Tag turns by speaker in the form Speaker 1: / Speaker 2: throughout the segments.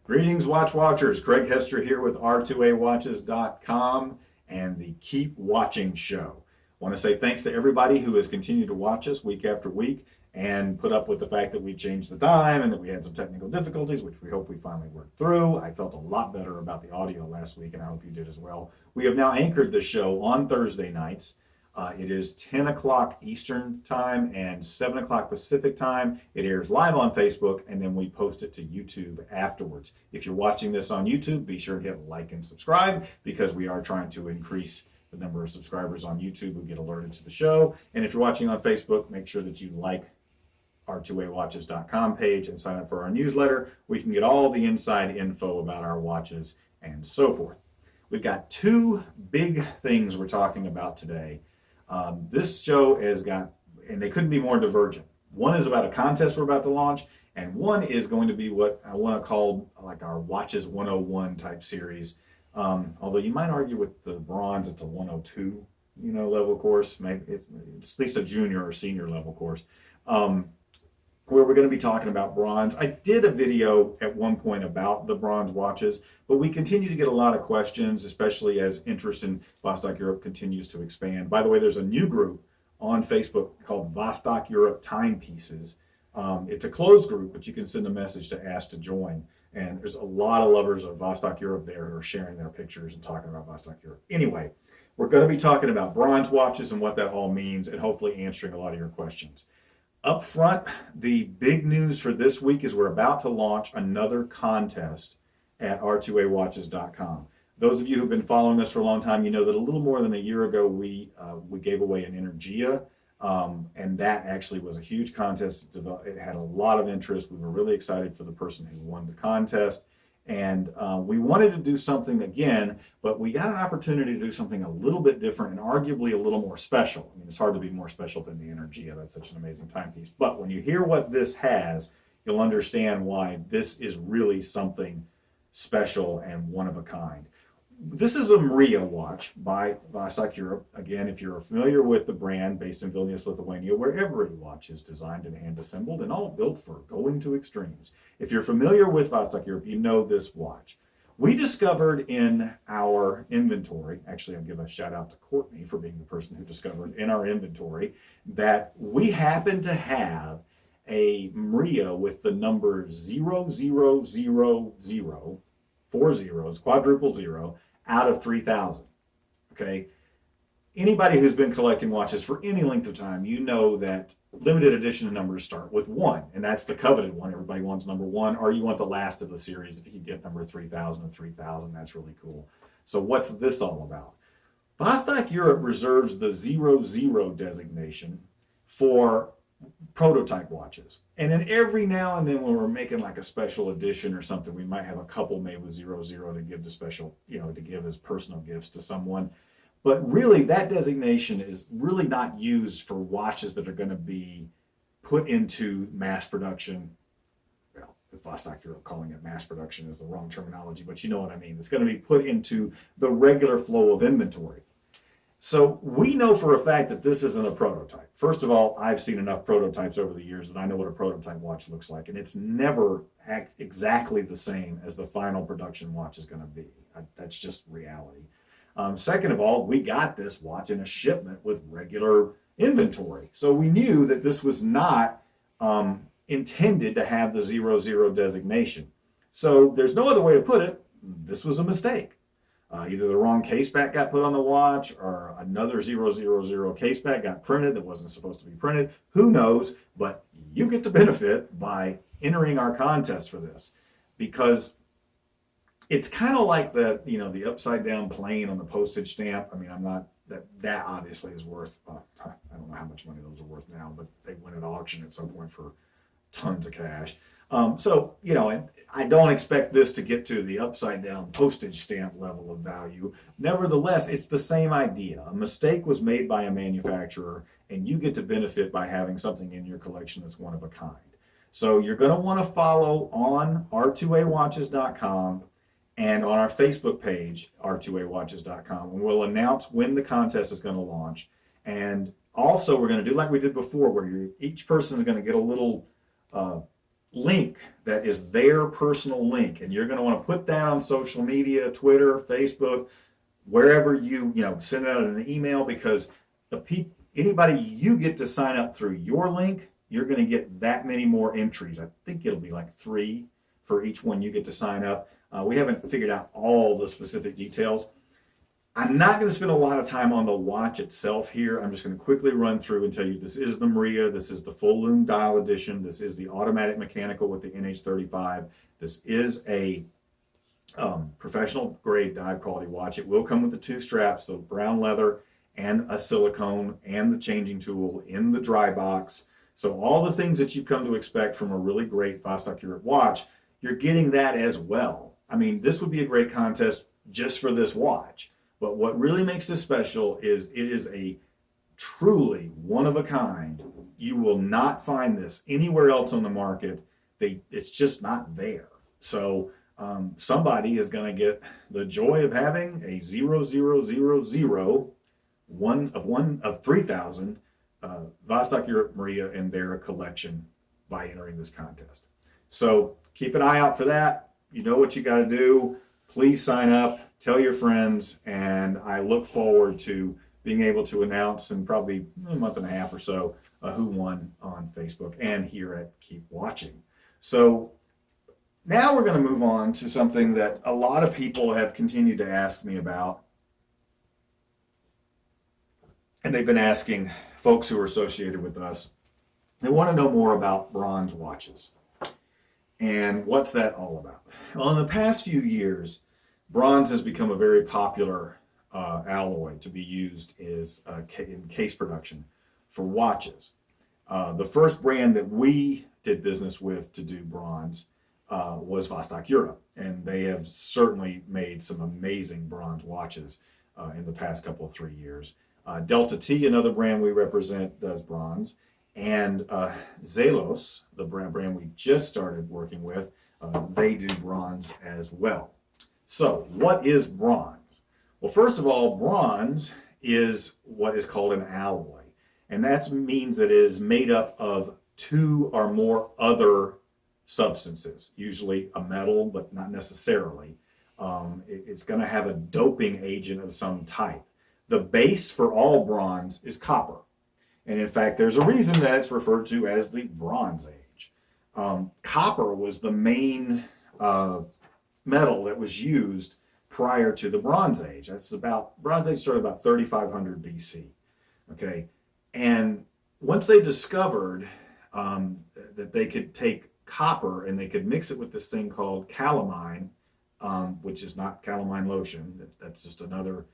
Speaker 1: Greetings, Watch Watchers. Craig Hester here with R2AWatches.com and the Keep Watching Show. I want to say thanks to everybody who has continued to watch us week after week and put up with the fact that we changed the time and that we had some technical difficulties, which we hope we finally worked through. I felt a lot better about the audio last week, and I hope you did as well. We have now anchored this show on Thursday nights. It is 10 o'clock Eastern Time and 7 o'clock Pacific Time. It airs live on Facebook, and then we post it to YouTube afterwards. If you're watching this on YouTube, be sure to hit like and subscribe, because we are trying to increase the number of subscribers on YouTube who get alerted to the show. And if you're watching on Facebook, make sure that you like R2AWatches.com page and sign up for our newsletter. We can get all the inside info about our watches and so forth. We've got two big things we're talking about today. This show has got, and they couldn't be more divergent. One is about a contest we're about to launch, and one is going to be what I want to call like our Watches 101 type series. Although you might argue with the bronze, it's a 102, level course. Maybe it's at least a junior or senior level course, where we're going to be talking about bronze. I did a video at one point about the bronze watches, but we continue to get a lot of questions, especially as interest in Vostok-Europe continues to expand. By the way, there's a new group on Facebook called Vostok-Europe Timepieces. It's a closed group, but you can send a message to ask to join. And there's a lot of lovers of Vostok-Europe there who are sharing their pictures and talking about Vostok-Europe. Anyway, we're going to be talking about bronze watches and what that all means, and hopefully answering a lot of your questions. Up front, the big news for this week is we're about to launch another contest at R2AWatches.com. Those of you who've been following us for a long time, you know that a little more than a year ago, we gave away an Mriya, and that actually was a huge contest. It had a lot of interest. We were really excited for the person who won the contest. And we wanted to do something again, but we got an opportunity to do something a little bit different and arguably a little more special. I mean, it's hard to be more special than the Mriya. That's such an amazing timepiece. But when you hear what this has, you'll understand why this is really something special and one of a kind. This is a Mriya watch by Vostok-Europe. Again, if you're familiar with the brand, based in Vilnius, Lithuania, where every watch is designed and hand-assembled and all built for going to extremes. If you're familiar with Vostok-Europe, you know this watch. We discovered in our inventory, actually I'll give a shout out to Courtney for being the person who discovered in our inventory, that we happen to have a Mriya with the number 0000, 4 zeros, quadruple zero, out of 3,000, okay? Anybody who's been collecting watches for any length of time, you know that limited edition numbers start with 1, and that's the coveted one. Everybody wants number 1, or you want the last of the series. If you can get number 3,000 or 3,000, that's really cool. So what's this all about? Vostok-Europe reserves the 00 designation for prototype watches. And then every now and then when we're making like a special edition or something, we might have a couple made with 00 to give to special, to give as personal gifts to someone. But really that designation is really not used for watches that are going to be put into mass production. Well, if Vostok-Europe calling it mass production is the wrong terminology, but you know what I mean. It's going to be put into the regular flow of inventory. So we know for a fact that this isn't a prototype. First of all, I've seen enough prototypes over the years that I know what a prototype watch looks like, and it's never exactly the same as the final production watch is going to be. That's just reality. Second of all, we got this watch in a shipment with regular inventory. So we knew that this was not intended to have the 00 designation. So there's no other way to put it. This was a mistake. Either the wrong case back got put on the watch, or another 000 case back got printed that wasn't supposed to be printed. Who knows? But you get the benefit by entering our contest for this, because it's kind of like the upside down plane on the postage stamp. I mean, I'm not that obviously is worth. I don't know how much money those are worth now, but they went at auction at some point for tons of cash. So, and I don't expect this to get to the upside down postage stamp level of value. Nevertheless, it's the same idea. A mistake was made by a manufacturer, and you get to benefit by having something in your collection that's one of a kind. So you're going to want to follow on R2AWatches.com and on our Facebook page, R2AWatches.com, and we'll announce when the contest is going to launch. And also, we're going to do like we did before, where each person is going to get a little link that is their personal link, and you're going to want to put that on social media, Twitter, Facebook, wherever you send out an email, because anybody you get to sign up through your link, you're going to get that many more entries. I think it'll be like 3 for each one you get to sign up. We haven't figured out all the specific details. I'm not going to spend a lot of time on the watch itself here. I'm just going to quickly run through and tell you this is the Mriya. This is the full lume dial edition. This is the automatic mechanical with the NH35. This is a professional grade dive quality watch. It will come with the 2 straps, so brown leather and a silicone and the changing tool in the dry box. So all the things that you've come to expect from a really great Vostok-Europe watch, you're getting that as well. I mean, this would be a great contest just for this watch. But what really makes this special is it is a truly one of a kind. You will not find this anywhere else on the market. It's just not there. So somebody is going to get the joy of having a 0000 one of 3,000 Vostok-Europe Mriya in their collection by entering this contest. So keep an eye out for that. You know what you got to do. Please sign up. Tell your friends, and I look forward to being able to announce in probably a month and a half or so who won on Facebook and here at Keep Watching. So now we're going to move on to something that a lot of people have continued to ask me about. And they've been asking folks who are associated with us. They want to know more about bronze watches. And what's that all about? Well, in the past few years, bronze has become a very popular alloy to be used in case production for watches. The first brand that we did business with to do bronze was Vostok-Europe, and they have certainly made some amazing bronze watches in the past couple of 3 years. DeltaT, another brand we represent, does bronze, and Zelos, the brand we just started working with, they do bronze as well. So, what is bronze? Well, first of all, bronze is what is called an alloy, and that means that it is made up of 2 or more other substances, usually a metal, but not necessarily. It's going to have a doping agent of some type. The base for all bronze is copper, and in fact, there's a reason that it's referred to as the Bronze Age. Copper was the main metal that was used prior to the Bronze Age. Bronze Age started about 3500 BC. Okay, and once they discovered that they could take copper and they could mix it with this thing called calamine, which is not calamine lotion. That's just another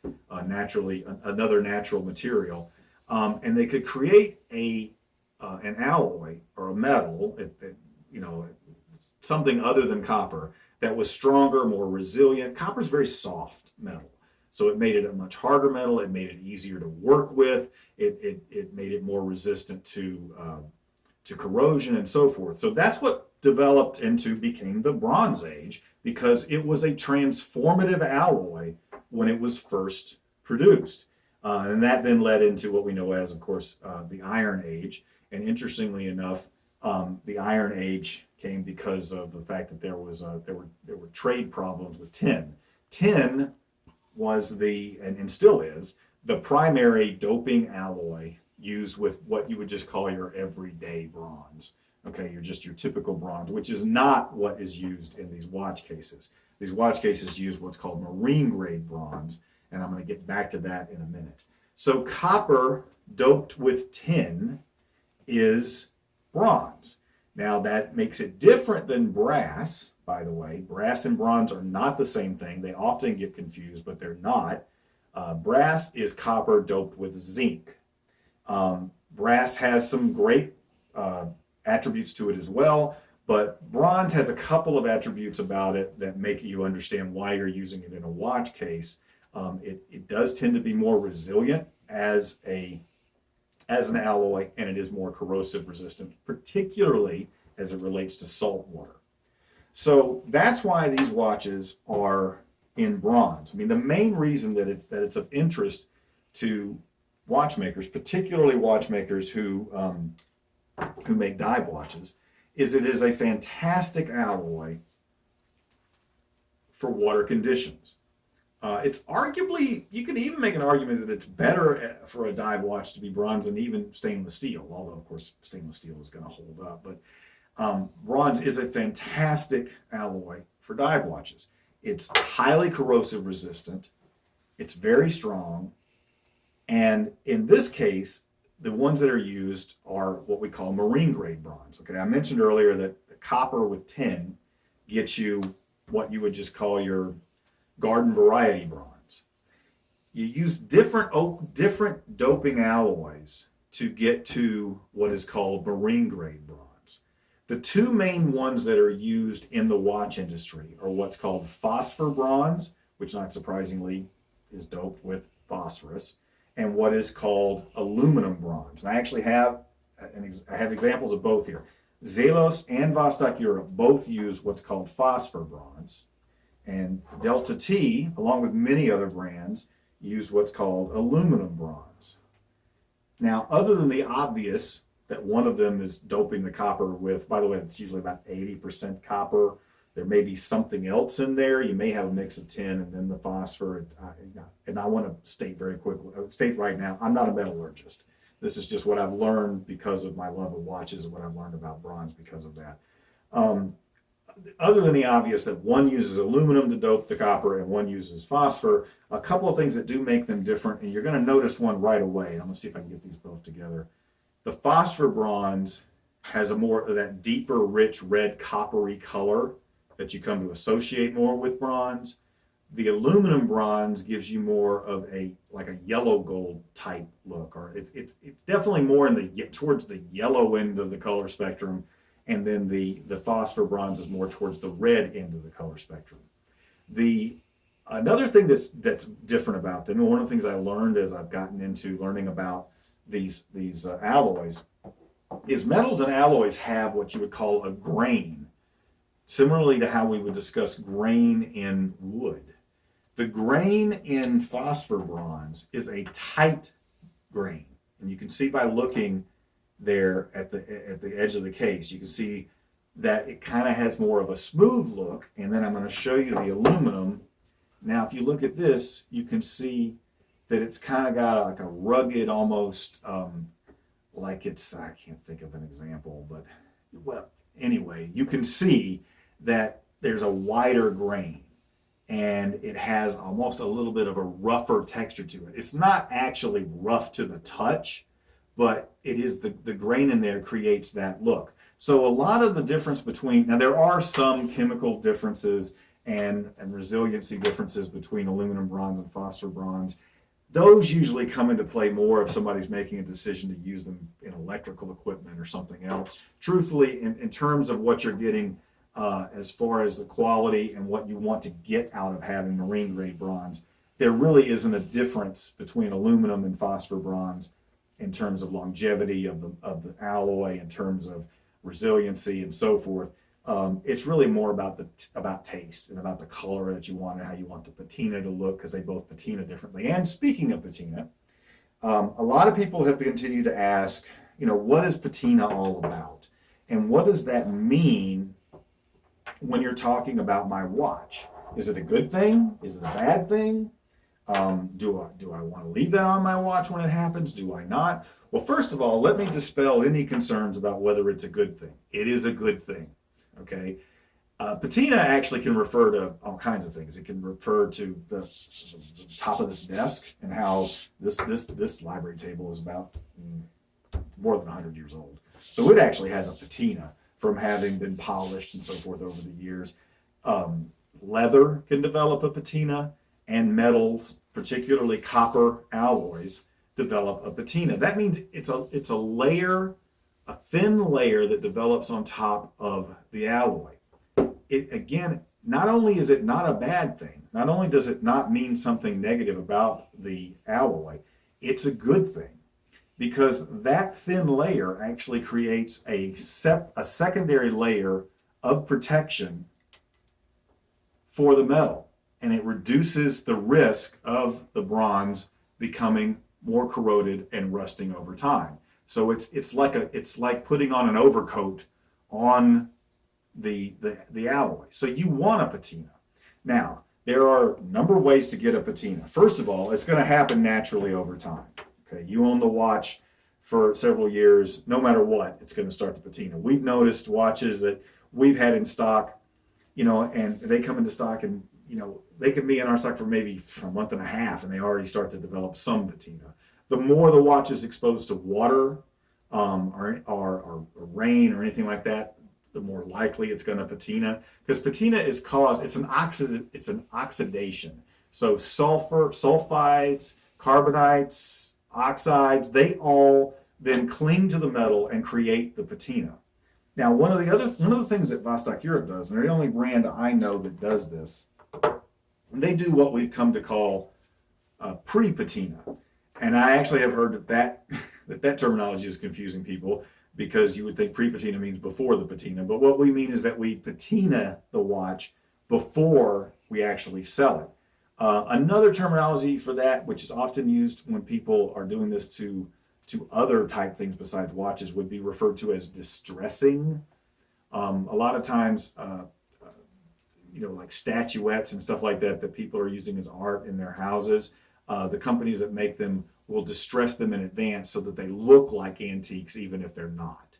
Speaker 1: natural material, and they could create an alloy or a metal, something other than copper, that was stronger, more resilient. Copper is very soft metal, so it made it a much harder metal. It made it easier to work with. It made it more resistant to corrosion and so forth. So that's what developed became the Bronze Age, because it was a transformative alloy when it was first produced. And that then led into what we know as, of course, the Iron Age. And interestingly enough, the Iron Age came because of the fact that there were trade problems with tin. Tin was and still is, the primary doping alloy used with what you would just call your everyday bronze. Okay, your typical bronze, which is not what is used in these watch cases. These watch cases use what's called marine grade bronze, and I'm going to get back to that in a minute. So copper doped with tin is bronze. Now that makes it different than brass, by the way. Brass and bronze are not the same thing. They often get confused, but they're not. Brass is copper doped with zinc. Brass has some great attributes to it as well, but bronze has a couple of attributes about it that make you understand why you're using it in a watch case. It does tend to be more resilient as an alloy, and it is more corrosive resistant, particularly as it relates to salt water. So that's why these watches are in bronze. I mean, the main reason that it's of interest to watchmakers, particularly watchmakers who make dive watches, is it is a fantastic alloy for water conditions. It's arguably, you could even make an argument that it's better for a dive watch to be bronze than even stainless steel, although of course stainless steel is going to hold up. But bronze is a fantastic alloy for dive watches. It's highly corrosive resistant. It's very strong. And in this case, the ones that are used are what we call marine grade bronze. Okay, I mentioned earlier that the copper with tin gets you what you would just call your garden variety bronze. You use different doping alloys to get to what is called marine grade bronze. The two main ones that are used in the watch industry are what's called phosphor bronze, which not surprisingly is doped with phosphorus, and what is called aluminum bronze. And I actually have examples of both here. Zelos and Vostok-Europe both use what's called phosphor bronze. And DeltaT, along with many other brands, use what's called aluminum bronze. Now, other than the obvious that one of them is doping the copper with, by the way, it's usually about 80% copper. There may be something else in there. You may have a mix of tin and then the phosphor. And I want to state right now, I'm not a metallurgist. This is just what I've learned because of my love of watches and what I've learned about bronze because of that. Other than the obvious that one uses aluminum to dope the copper and one uses phosphor, a couple of things that do make them different, and you're going to notice one right away. I'm going to see if I can get these both together. The phosphor bronze has a more of that deeper, rich, red, coppery color that you come to associate more with bronze. The aluminum bronze gives you more of a yellow gold type look, or it's definitely more in towards the yellow end of the color spectrum. And then the phosphor bronze is more towards the red end of the color spectrum. Another thing that's different about them, and one of the things I learned as I've gotten into learning about these alloys, is metals and alloys have what you would call a grain, similarly to how we would discuss grain in wood. The grain in phosphor bronze is a tight grain, and you can see by looking there at the edge of the case, you can see that it kind of has more of a smooth look. And then I'm going to show you the aluminum. Now, if you look at this, you can see that it's kind of got like a rugged, almost like it's, I can't think of an example, but well, anyway, you can see that there's a wider grain and it has almost a little bit of a rougher texture to it. It's not actually rough to the touch, but it is the grain in there creates that look. So a lot of the difference between, now there are some chemical differences and resiliency differences between aluminum bronze and phosphor bronze. Those usually come into play more if somebody's making a decision to use them in electrical equipment or something else. Truthfully, in terms of what you're getting as far as the quality and what you want to get out of having marine grade bronze, there really isn't a difference between aluminum and phosphor bronze in terms of longevity of the alloy, in terms of resiliency and so forth. It's really more about taste and about the color that you want and how you want the patina to look, because they both patina differently. And speaking of patina, a lot of people have continued to ask, what is patina all about? And what does that mean when you're talking about my watch? Is it a good thing? Is it a bad thing? Do I want to leave that on my watch when it happens? Do I not? Well, first of all, let me dispel any concerns about whether it's a good thing. It is a good thing, okay? Patina actually can refer to all kinds of things. It can refer to the top of this desk and how this library table is about more than 100 years old. So it actually has a patina from having been polished and so forth over the years. Leather can develop a patina, and metals, particularly copper alloys, develop a patina. That means it's a layer, a thin layer that develops on top of the alloy. It, again, not only is it not a bad thing, not only does it not mean something negative about the alloy, it's a good thing, because that thin layer actually creates a secondary layer of protection for the metal. And it reduces the risk of the bronze becoming more corroded and rusting over time. So it's like putting on an overcoat on the alloy. So you want a patina. Now, there are a number of ways to get a patina. First of all, it's going to happen naturally over time. Okay, you own the watch for several years, no matter what, it's going to start to patina. We've noticed watches that we've had in stock, and they come into stock and, they can be in our stock for maybe a month and a half and they already start to develop some patina. The more the watch is exposed to water or rain or anything like that, the more likely it's going to patina, because patina is caused, it's an oxidation. So sulfur, sulfides, carbonites, oxides, they all then cling to the metal and create the patina. Now, one of the things that Vostok-Europe does, and they're the only brand I know that does this, they do what we've come to call pre-patina. And I actually have heard that terminology is confusing people, because you would think pre-patina means before the patina. But what we mean is that we patina the watch before we actually sell it. Another terminology for that, which is often used when people are doing this to other type things besides watches, would be referred to as distressing. A lot of times, like statuettes and stuff like that people are using as art in their houses, the companies that make them will distress them in advance so that they look like antiques even if they're not.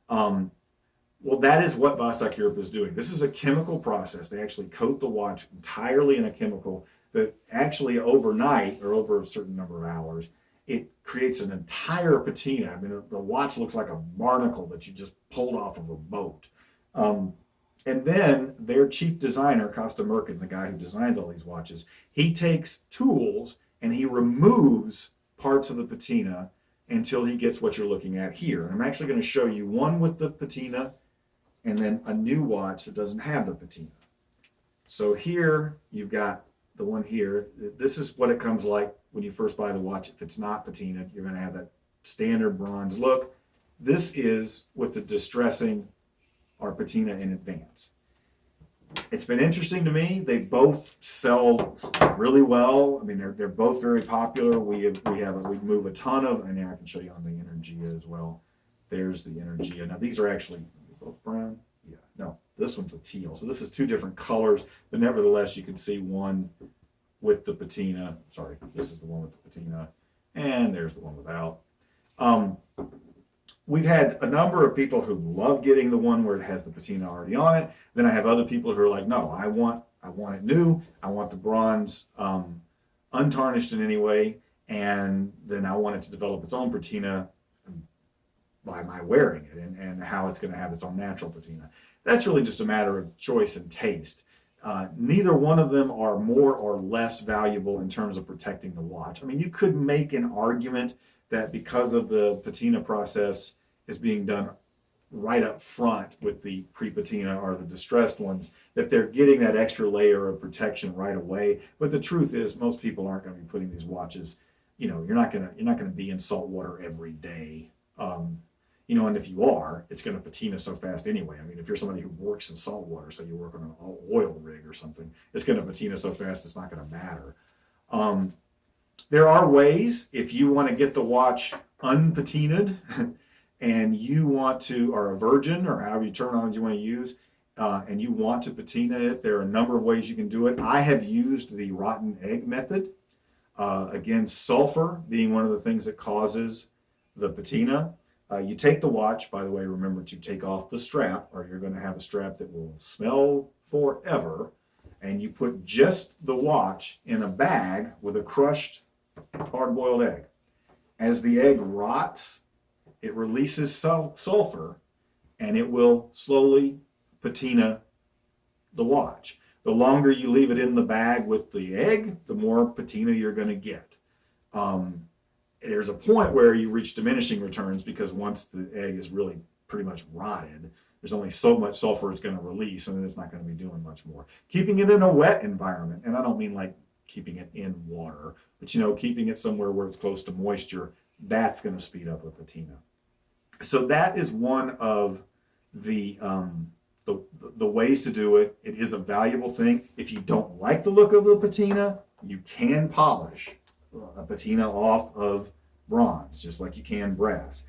Speaker 1: Well, that is what Vostok-Europe is doing. This is a chemical process. They actually coat the watch entirely in a chemical that actually overnight, or over a certain number of hours, it creates an entire patina. I mean, the watch looks like a barnacle that you just pulled off of a boat. And then their chief designer, Costa Merkin, the guy who designs all these watches, he takes tools and he removes parts of the patina until he gets what you're looking at here. And I'm actually going to show you one with the patina and then a new watch that doesn't have the patina. So here you've got the one here. This is what it comes like when you first buy the watch. If it's not patinaed, you're going to have that standard bronze look. This is with the distressing or patina in advance. It's been interesting to me. They both sell really well. I mean, they're both very popular. We move a ton of, and I can show you on the Energia as well. There's the Energia. Now these are actually both brown. Yeah, no, this one's a teal. So this is two different colors, but nevertheless, you can see one with the patina. Sorry, this is the one with the patina, and there's the one without. We've had a number of people who love getting the one where it has the patina already on it. Then I have other people who are like, no, I want it new. I want the bronze untarnished in any way, and then I want it to develop its own patina by my wearing it, and how it's going to have its own natural patina. That's really just a matter of choice and taste. Neither one of them are more or less valuable in terms of protecting the watch. I mean, you could make an argument that because of the patina process is being done right up front with the pre-patina or the distressed ones, that they're getting that extra layer of protection right away. But the truth is, most people aren't going to be putting these watches, you're not going to be in salt water every day. And if you are, it's going to patina so fast anyway. I mean, if you're somebody who works in salt water, say you work on an oil rig or something, it's going to patina so fast it's not going to matter. There are ways, if you want to get the watch unpatinaed and you want to, or a virgin, or however you terminology you want to use, and you want to patina it, there are a number of ways you can do it. I have used the rotten egg method. Again, sulfur being one of the things that causes the patina. You take the watch, by the way, remember to take off the strap, or you're going to have a strap that will smell forever. And you put just the watch in a bag with a crushed hard-boiled egg. As the egg rots, it releases sulfur, and it will slowly patina the watch. The longer you leave it in the bag with the egg, the more patina you're going to get. There's a point where you reach diminishing returns, because once the egg is really pretty much rotted, there's only so much sulfur it's going to release, and then it's not going to be doing much more. Keeping it in a wet environment, and I don't mean like keeping it in water, but keeping it somewhere where it's close to moisture, that's going to speed up a patina. So that is one of the ways to do it. It is a valuable thing. If you don't like the look of the patina, you can polish a patina off of bronze, just like you can brass.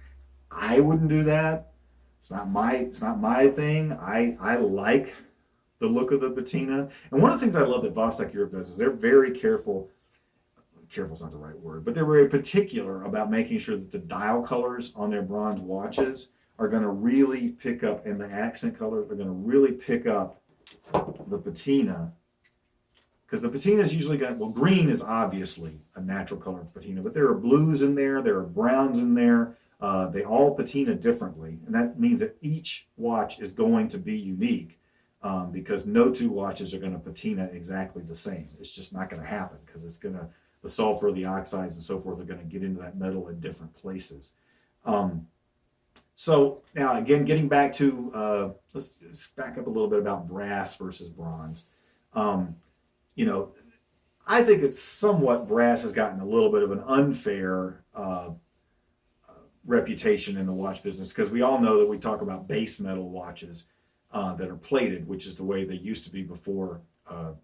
Speaker 1: I wouldn't do that. It's not my thing. I like the look of the patina. And one of the things I love that Vostok-Europe does is they're very careful. Careful's not the right word, but they're very particular about making sure that the dial colors on their bronze watches are going to really pick up, and the accent colors are going to really pick up the patina. Because the patina is usually going to, well, green is obviously a natural color of patina, but there are blues in there, there are browns in there. They all patina differently, and that means that each watch is going to be unique. Because no two watches are going to patina exactly the same. It's just not going to happen because it's going to, the sulfur, the oxides, and so forth are going to get into that metal in different places. So now again, getting back to, let's back up a little bit about brass versus bronze. You know, I think it's somewhat, brass has gotten a little bit of an unfair reputation in the watch business, because we all know that we talk about base metal watches that are plated, which is the way they used to be before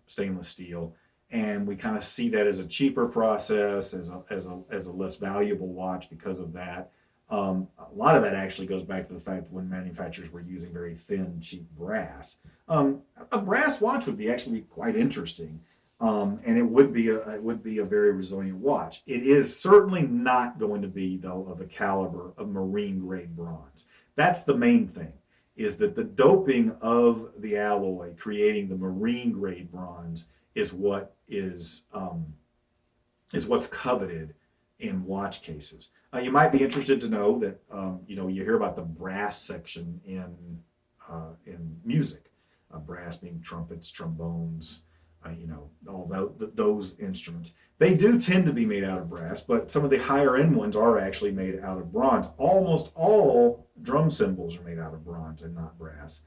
Speaker 1: stainless steel. And we kind of see that as a cheaper process, as a less valuable watch because of that. A lot of that actually goes back to the fact that when manufacturers were using very thin, cheap brass. A brass watch would actually be quite interesting, and it would be a very resilient watch. It is certainly not going to be, though, of the caliber of marine grade bronze. That's the main thing, is that the doping of the alloy creating the marine grade bronze is what's coveted in watch cases. You might be interested to know that you hear about the brass section in music, brass being trumpets, trombones, all those instruments. They do tend to be made out of brass, but some of the higher end ones are actually made out of bronze. Almost all drum cymbals are made out of bronze and not brass,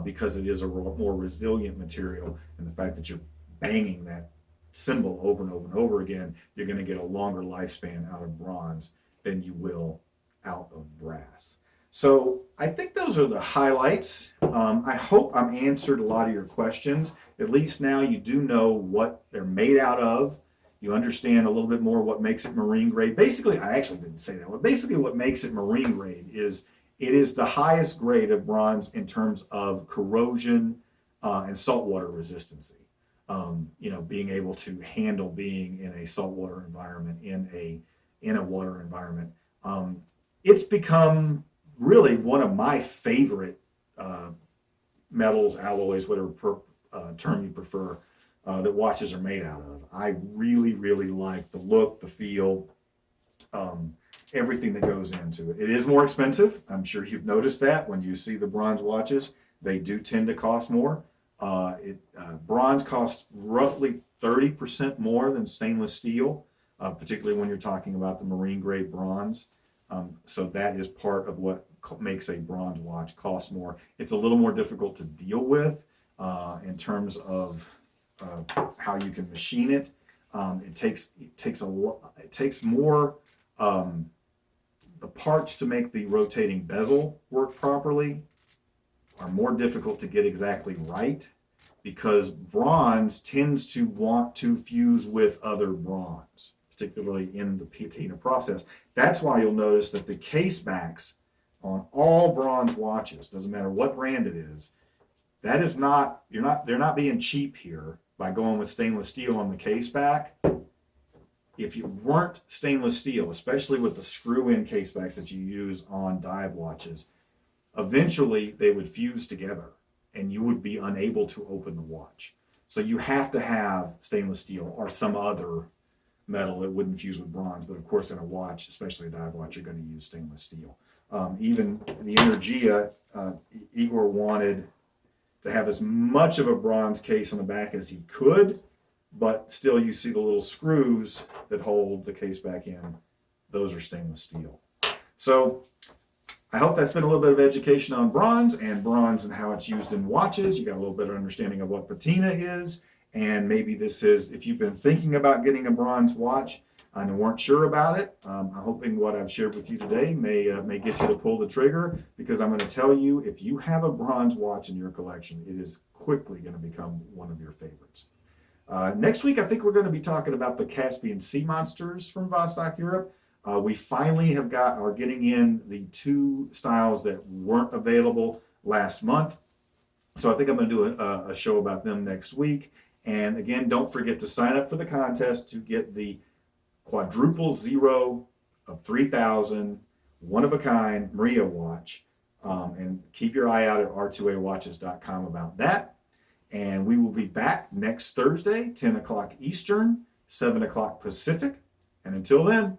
Speaker 1: because it is a more resilient material, and the fact that you're banging that cymbal over and over and over again, you're going to get a longer lifespan out of bronze than you will out of brass. So I think those are the highlights. I hope I'm answered a lot of your questions. At least now you do know what they're made out of. You understand a little bit more what makes it marine grade. Basically, I actually didn't say that. But basically what makes it marine grade is it is the highest grade of bronze in terms of corrosion and saltwater resistancy. Being able to handle being in a saltwater environment, in a water environment. It's become really one of my favorite metals, alloys, whatever term you prefer, that watches are made out of. I really, really like the look, the feel, everything that goes into it. It is more expensive. I'm sure you've noticed that when you see the bronze watches. They do tend to cost more. Bronze costs roughly 30% more than stainless steel, particularly when you're talking about the marine grade bronze. So that is part of what makes a bronze watch cost more. It's a little more difficult to deal with in terms of how you can machine it. It takes more. The parts to make the rotating bezel work properly are more difficult to get exactly right, because bronze tends to want to fuse with other bronze, particularly in the patina process. That's why you'll notice that the case backs on all bronze watches, doesn't matter what brand it is, that is not, they're not being cheap here by going with stainless steel on the case back. If you weren't stainless steel, especially with the screw-in case backs that you use on dive watches, eventually they would fuse together and you would be unable to open the watch. So you have to have stainless steel or some other metal that wouldn't fuse with bronze. But of course, in a watch, especially a dive watch, you're going to use stainless steel. Even the Mriya, Igor wanted to have as much of a bronze case on the back as he could, but still you see the little screws that hold the case back in. Those are stainless steel. So I hope that's been a little bit of education on bronze and how it's used in watches. You got a little better understanding of what patina is, and maybe this is, if you've been thinking about getting a bronze watch and weren't sure about it, I'm hoping what I've shared with you today may get you to pull the trigger, because I'm going to tell you, if you have a bronze watch in your collection, it is quickly going to become one of your favorites. Next week, I think we're going to be talking about the Caspian Sea Monsters from Vostok-Europe. We finally are getting in the 2 styles that weren't available last month. So I think I'm going to do a show about them next week. And again, don't forget to sign up for the contest to get the quadruple zero of 3000 one-of-a-kind Mriya watch. And keep your eye out at r2awatches.com about that. And we will be back next Thursday, 10 o'clock Eastern, 7 o'clock Pacific. And until then,